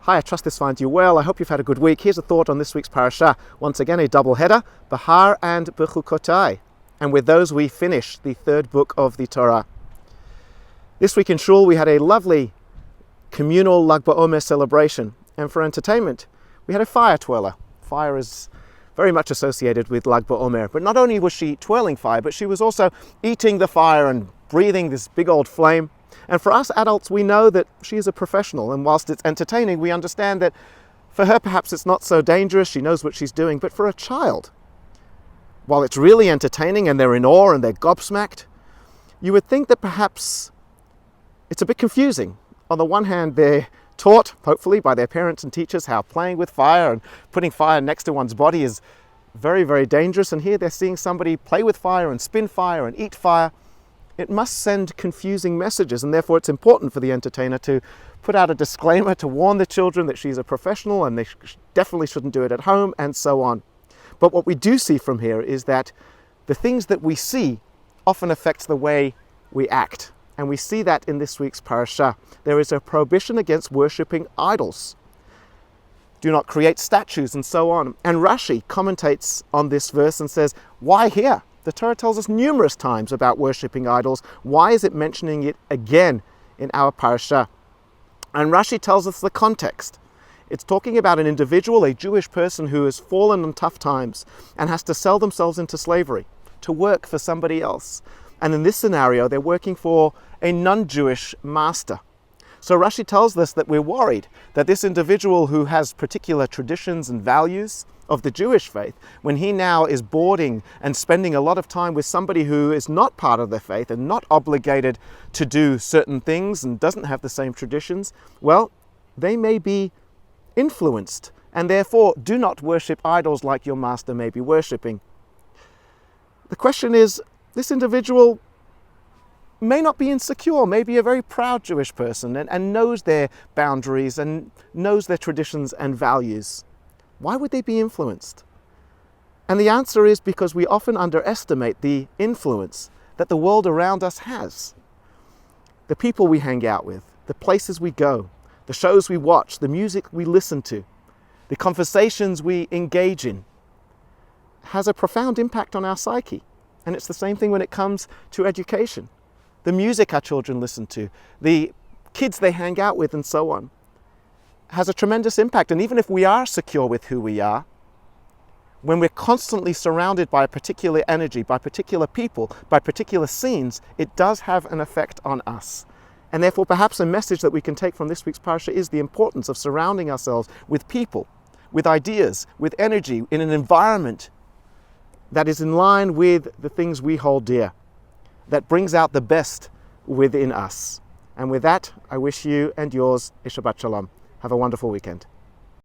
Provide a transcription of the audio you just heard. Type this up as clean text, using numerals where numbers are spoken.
Hi, I trust this finds you well. I hope you've had a good week. Here's a thought on this week's Parsha. Once again, a double header, Behar and Bechukotai. And with those, we finish the third book of the Torah. This week in Shul, we had a lovely communal Lag BaOmer celebration. And for entertainment, we had a fire twirler. Fire is very much associated with Lag BaOmer. But not only was she twirling fire, but she was also eating the fire and breathing this big old flame. And for us adults, we know that she is a professional, and whilst it's entertaining, we understand that for her perhaps it's not so dangerous, she knows what she's doing, but for a child, while it's really entertaining and they're in awe and they're gobsmacked, you would think that perhaps it's a bit confusing. On the one hand, they're taught, hopefully, by their parents and teachers how playing with fire and putting fire next to one's body is very, very dangerous, and here they're seeing somebody play with fire and spin fire and eat fire. It must send confusing messages, and therefore it's important for the entertainer to put out a disclaimer to warn the children that she's a professional and they definitely shouldn't do it at home, and so on. But what we do see from here is that the things that we see often affect the way we act. And we see that in this week's Parsha. There is a prohibition against worshipping idols. Do not create statues, and so on. And Rashi commentates on this verse and says, why here? The Torah tells us numerous times about worshipping idols. Why is it mentioning it again in our Parsha? And Rashi tells us the context. It's talking about an individual, a Jewish person who has fallen on tough times and has to sell themselves into slavery to work for somebody else. And in this scenario, they're working for a non-Jewish master. So Rashi tells us that we're worried that this individual who has particular traditions and values of the Jewish faith, when he now is boarding and spending a lot of time with somebody who is not part of their faith and not obligated to do certain things and doesn't have the same traditions, well, they may be influenced, and therefore do not worship idols like your master may be worshipping. The question is, this individual may not be insecure, may be a very proud Jewish person and knows their boundaries and knows their traditions and values. Why would they be influenced? And the answer is because we often underestimate the influence that the world around us has. The people we hang out with, the places we go, the shows we watch, the music we listen to, the conversations we engage in, has a profound impact on our psyche. And it's the same thing when it comes to education. The music our children listen to, the kids they hang out with, and so on, has a tremendous impact. And even if we are secure with who we are, when we're constantly surrounded by a particular energy, by particular people, by particular scenes, it does have an effect on us. And therefore, perhaps a message that we can take from this week's Parsha is the importance of surrounding ourselves with people, with ideas, with energy, in an environment that is in line with the things we hold dear, that brings out the best within us. And with that, I wish you and yours a Shabbat Shalom. Have a wonderful weekend.